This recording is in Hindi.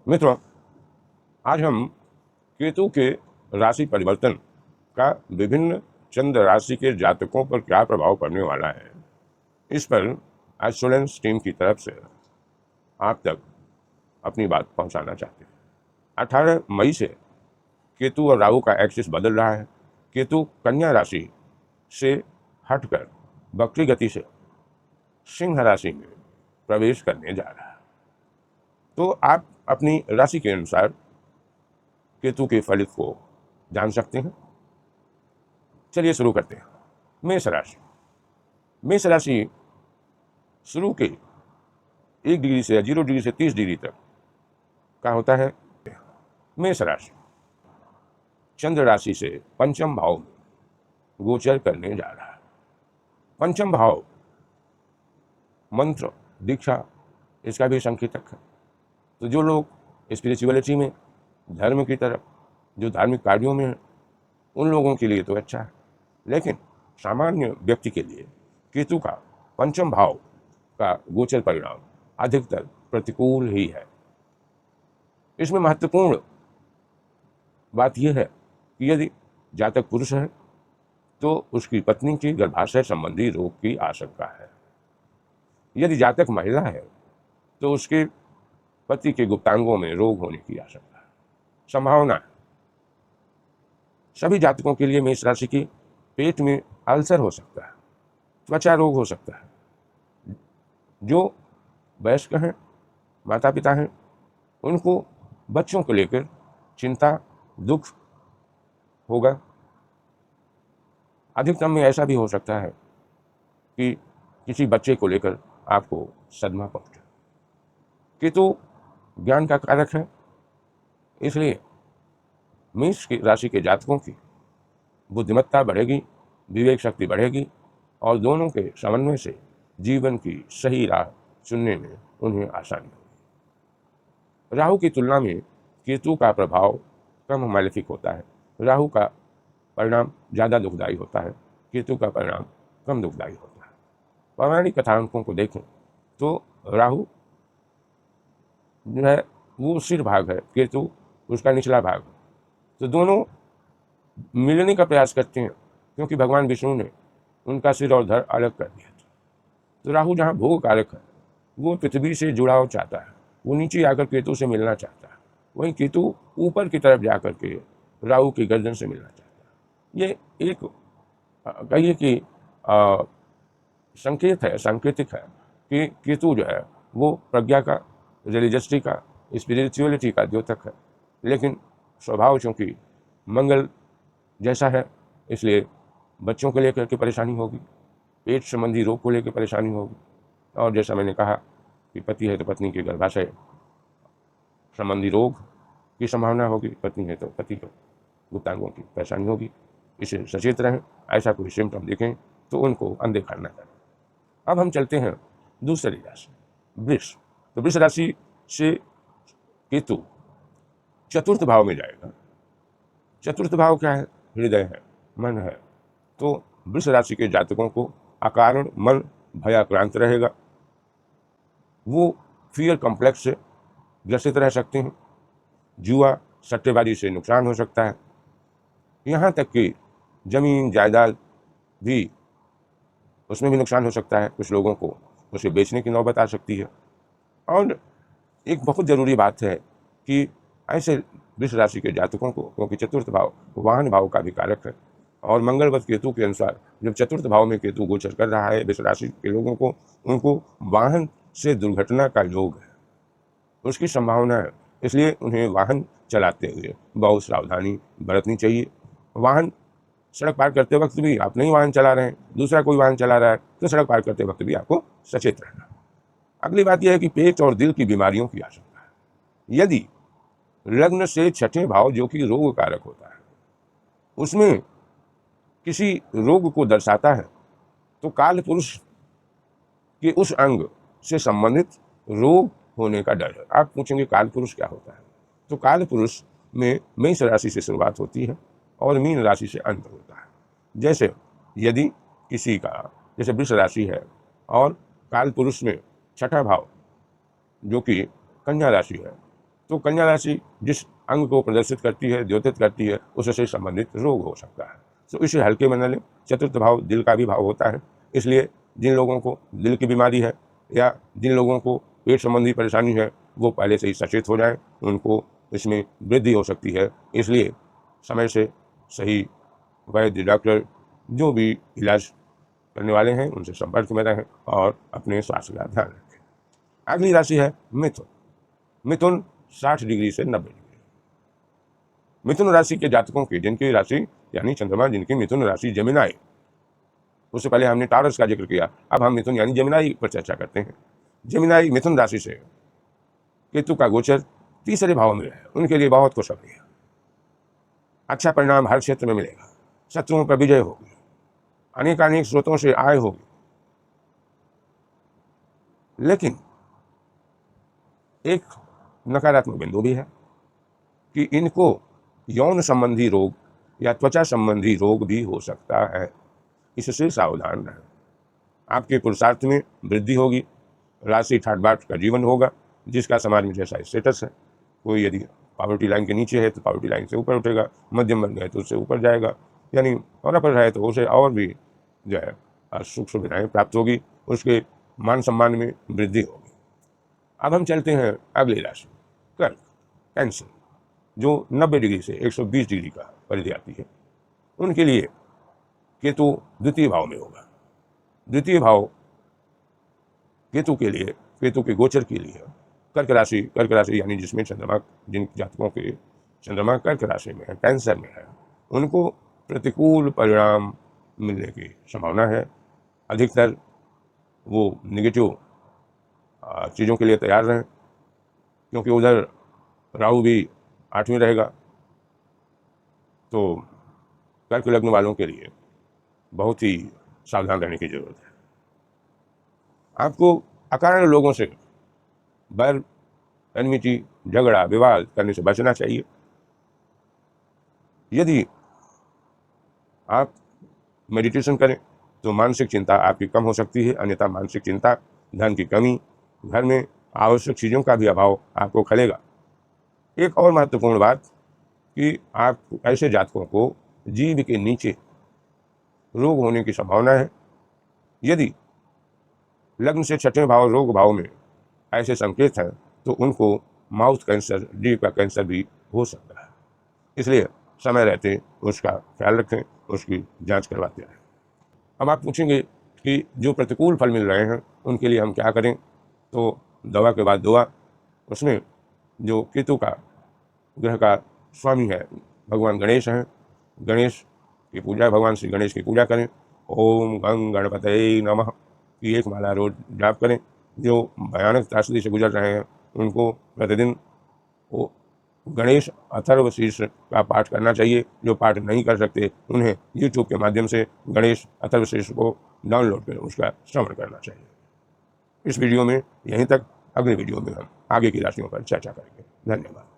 मित्रों, आज हम केतु के राशि परिवर्तन का विभिन्न चंद्र राशि के जातकों पर क्या प्रभाव पड़ने वाला है, इस पर एस्ट्रोलेंस टीम की तरफ से आप तक अपनी बात पहुंचाना चाहते हैं। 18 मई से केतु और राहु का एक्सिस बदल रहा है। केतु कन्या राशि से हटकर वक्री गति से सिंह राशि में प्रवेश करने जा रहा है। तो आप अपनी राशि के अनुसार केतु के फलित को जान सकते हैं। चलिए शुरू करते हैं। मेष राशि। मेष राशि शुरू के 1 डिग्री से 0 डिग्री से 30 डिग्री तक का होता है। मेष राशि चंद्र राशि से पंचम भाव में गोचर करने जा रहा है। पंचम भाव मंत्र, दीक्षा, इसका भी संकेतक है। तो जो लोग स्पिरिचुअलिटी में, धर्म की तरफ, जो धार्मिक कार्यों में हैं, उन लोगों के लिए तो अच्छा है, लेकिन सामान्य व्यक्ति के लिए केतु का पंचम भाव का गोचर परिणाम अधिकतर प्रतिकूल ही है। इसमें महत्वपूर्ण बात यह है कि यदि जातक पुरुष है तो उसकी पत्नी की गर्भाशय संबंधी रोग की आशंका है। यदि जातक महिला है तो उसके पति के गुप्तांगों में रोग होने की आशंका है, संभावना है। सभी जातकों के लिए मेष राशि की पेट में अल्सर हो सकता है, त्वचा रोग हो सकता है। जो वयस्क हैं, माता पिता हैं, उनको बच्चों को लेकर चिंता, दुख होगा। अधिकतम में ऐसा भी हो सकता है कि किसी बच्चे को लेकर आपको सदमा पहुंचे। केतु ज्ञान का कारक है, इसलिए मेष की राशि के जातकों की बुद्धिमत्ता बढ़ेगी, विवेक शक्ति बढ़ेगी और दोनों के समन्वय से जीवन की सही राह चुनने में उन्हें आसानी होगी। राहु की तुलना में केतु का प्रभाव कम मैलेफिक होता है। राहु का परिणाम ज़्यादा दुखदायी होता है, केतु का परिणाम कम दुखदायी होता है। पौराणिक कथानकों को देखें तो राहु जो है वो सिर भाग है, केतु उसका निचला भाग है। तो दोनों मिलने का प्रयास करते हैं, क्योंकि भगवान विष्णु ने उनका सिर और धड़ अलग कर दिया था। तो राहु जहाँ भोग कारक है, वो पृथ्वी से जुड़ाव चाहता है, वो नीचे आकर केतु से मिलना चाहता है। वहीं केतु ऊपर की तरफ जाकर के राहु की गर्दन से मिलना चाहता है। ये एक कहिए कि संकेत है, सांकेतिक है कि केतु जो है वो प्रज्ञा का, रिलीजियसिटी का, स्पिरिचुअलिटी का द्योतक है। लेकिन स्वभाव चूँकि मंगल जैसा है, इसलिए बच्चों को लेकर के परेशानी होगी, पेट संबंधी रोग को लेकर परेशानी होगी। और जैसा मैंने कहा कि पति है तो पत्नी के गर्भाशय संबंधी रोग की संभावना होगी, पत्नी है तो पति को गुप्तांगों की परेशानी होगी। इसे सचेत रहें, ऐसा कोई सिम्टम देखें तो उनको अनदेखा न करें। अब हम चलते हैं दूसरी राशि, वृष। तो वृष राशि से केतु चतुर्थ भाव में जाएगा। चतुर्थ भाव क्या है? हृदय है, मन है। तो वृष राशि के जातकों को अकारण मन भयाक्रांत रहेगा। वो फियर कॉम्प्लेक्स से ग्रसित रह सकते हैं। जुआ, सट्टेबाजी से नुकसान हो सकता है। यहाँ तक कि जमीन जायदाद भी, उसमें भी नुकसान हो सकता है। कुछ लोगों को उसे बेचने की नौबत आ सकती है। और एक बहुत ज़रूरी बात है कि ऐसे वृष राशि के जातकों को, क्योंकि चतुर्थ भाव वाहन भाव का भी कारक है और मंगलवत केतु के अनुसार जब चतुर्थ भाव में केतु गोचर कर रहा है वृष राशि के लोगों को, उनको वाहन से दुर्घटना का योग है, उसकी संभावना है। इसलिए उन्हें वाहन चलाते हुए बहुत सावधानी बरतनी चाहिए। वाहन सड़क पार करते वक्त भी आप नहीं वाहन चला रहे हैं, दूसरा कोई वाहन चला रहा है, तो सड़क पार करते वक्त भी आपको सचेत रहना। अगली बात यह है कि पेट और दिल की बीमारियों की आशंका है। यदि लग्न से छठे भाव, जो कि रोग कारक होता है, उसमें किसी रोग को दर्शाता है, तो काल पुरुष के उस अंग से संबंधित रोग होने का डर है। आप पूछेंगे काल पुरुष क्या होता है? तो काल पुरुष में मेष राशि से शुरुआत होती है और मीन राशि से अंत होता है। जैसे यदि किसी का, जैसे वृष राशि है और काल पुरुष में छठा भाव जो कि कन्या राशि है, तो कन्या राशि जिस अंग को प्रदर्शित करती है, द्योतित करती है, उससे संबंधित रोग हो सकता है। तो इसे हल्के में न लें। चतुर्थ भाव दिल का भी भाव होता है, इसलिए जिन लोगों को दिल की बीमारी है या जिन लोगों को पेट संबंधी परेशानी है, वो पहले से ही सचेत हो जाएं, उनको इसमें वृद्धि हो सकती है। इसलिए समय से सही वैद्य, डॉक्टर जो भी इलाज करने वाले हैं उनसे संपर्क में रहें और अपने स्वास्थ्य का ध्यान रखें। अगली राशि है मिथुन। मिथुन 60 डिग्री से 90 डिग्री। मिथुन राशि के जातकों की जिनकी राशि यानी चंद्रमा जिनकी मिथुन राशि जेमिनाई, उससे पहले हमने टारस का जिक्र किया, अब हम मिथुन यानी जेमिनाई पर चर्चा करते हैं। जेमिनाई मिथुन राशि से केतु का गोचर तीसरे भाव में है, उनके लिए बहुत खुशखबरी है। अच्छा परिणाम हर क्षेत्र में मिलेगा, शत्रुओं पर विजय होगी, अनेक स्रोतों से आय होगी। लेकिन एक नकारात्मक बिंदु भी है कि इनको यौन संबंधी रोग या त्वचा संबंधी रोग भी हो सकता है, इससे सावधान रहें। आपके पुरुषार्थ में वृद्धि होगी, राशि ठाट बाट का जीवन होगा, जिसका समाज में जैसा स्टेटस है। कोई यदि पॉवर्टी लाइन के नीचे है तो पॉवर्टी लाइन से ऊपर उठेगा, मध्यम वर्ग है तो उससे ऊपर जाएगा, यानी और पर है तो उसे और भी जो है सुख सुविधाएँ प्राप्त होगी, उसके मान सम्मान में वृद्धि होगी। अब हम चलते हैं अगली राशि कर्क, कैंसर, जो 90 डिग्री से 120 डिग्री का परिधि आती है। उनके लिए केतु द्वितीय भाव में होगा। द्वितीय भाव केतु के लिए, केतु के गोचर के लिए कर्क राशि यानी जिसमें चंद्रमा, जिन जातकों के चंद्रमा कर्क राशि में है, कैंसर में है, उनको प्रतिकूल परिणाम मिलने की संभावना है। अधिकतर वो नेगेटिव चीज़ों के लिए तैयार रहें, क्योंकि उधर राहु भी 8वें रहेगा। तो कर्क लग्न वालों के लिए बहुत ही सावधान रहने की जरूरत है। आपको अकारण लोगों से बैर, एनमिटी, झगड़ा, विवाद करने से बचना चाहिए। यदि आप मेडिटेशन करें तो मानसिक चिंता आपकी कम हो सकती है, अन्यथा मानसिक चिंता, धन की कमी, घर में आवश्यक चीज़ों का भी अभाव आपको खलेगा। एक और महत्वपूर्ण बात कि आप ऐसे जातकों को जीभ के नीचे रोग होने की संभावना है। यदि लग्न से 6वें भाव रोग भाव में ऐसे संकेत हैं तो उनको माउथ कैंसर, जीभ का कैंसर भी हो सकता है। इसलिए समय रहते उसका ख्याल रखें, उसकी जांच करवाते रहें। अब आप पूछेंगे कि जो प्रतिकूल फल मिल रहे हैं उनके लिए हम क्या करें? तो दवा के बाद दुआ। उसमें जो केतु का ग्रह का स्वामी है भगवान गणेश हैं, गणेश की पूजा, भगवान श्री गणेश की पूजा करें। ओम गंग गणपतये नमः की एक माला रोज जाप करें। जो भयानक त्रासदी से गुजर रहे हैं उनको प्रतिदिन वो गणेश अथर्वशीर्ष का पाठ करना चाहिए। जो पाठ नहीं कर सकते उन्हें YouTube के माध्यम से गणेश अथर्वशीर्ष को डाउनलोड कर उसका श्रवण करना चाहिए। इस वीडियो में यहीं तक, अगले वीडियो में हम आगे की राशियों पर चर्चा करेंगे। धन्यवाद।